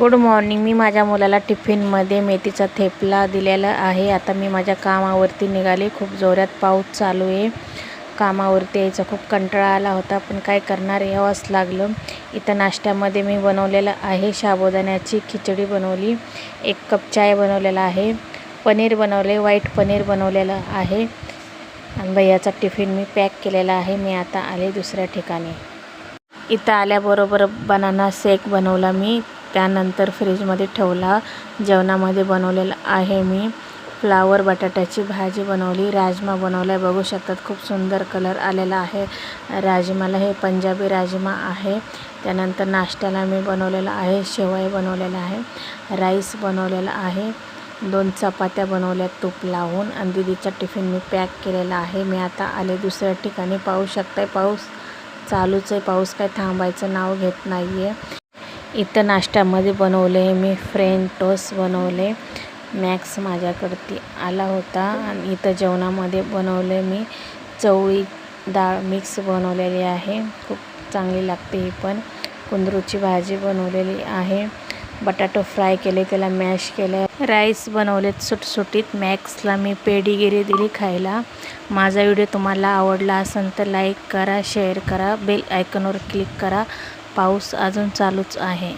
Good morning. मी माझ्या मुलाला टिफिनमध्ये मेथीचा थेपला दिलेला आहे. आता मी माझ्या कामावरती निघाले. खूप जोरात पाऊस चालू आहे. कामावरती यायचा खूप कंटाळा आला होता, पण काय करणार, यावंच लागलं. इथं नाश्त्यामध्ये मी बनवलेलं आहे साबुदाण्याची खिचडी बनवली, 1 कप चाय बनवलेला आहे, पनीर बनवले, व्हाईट पनीर बनवलेलं आहे आणि भैयाचा टिफिन मी पॅक केलेला आहे. मी आता आले दुसऱ्या ठिकाणी. इथं आल्याबरोबर बनाना शेक बनवला मी, त्यानंतर फ्रीजमध्ये ठेवला. जेवणामध्ये बनवलेलं आहे मी फ्लावर बटाट्याची भाजी बनवली, राजमा बनवला आहे. बघू शकतात खूप सुंदर कलर आलेला आहे राजमाला. हे पंजाबी राजमा आहे. त्यानंतर नाश्त्याला मी बनवलेला आहे शेवया बनवलेला आहे, राईस बनवलेला आहे, 2 चपात्या बनवल्या तूप लावून आणि दीदीचा टिफिन मी पॅक केलेला आहे. मी आता आले दुसऱ्या ठिकाणी. पाहू शकताय पाऊस चालूच आहे. पाऊस काय थांबायचं नाव घेत नाही आहे. इथं नाश्त्यामध्ये बनवले मी फ्रेंच टोस्ट बनवले. मॅक्स माझ्याकडती आला होता. आणि इथं जेवणामध्ये बनवले मी चवळी डाळ मिक्स बनवलेली आहे, खूप चांगली लागते ही पण. कुंदरूची भाजी बनवलेली आहे, बटाटो फ्राय केले, त्याला मॅश केलं, राईस बनवलेत सुटसुटीत. मॅक्सला मी पेडीगिरी दिली खायला. माझा व्हिडिओ तुम्हाला आवडला असेल तर लाईक करा, शेअर करा, बेल आयकॉनवर क्लिक करा. पाऊस अजून चालूच आहे.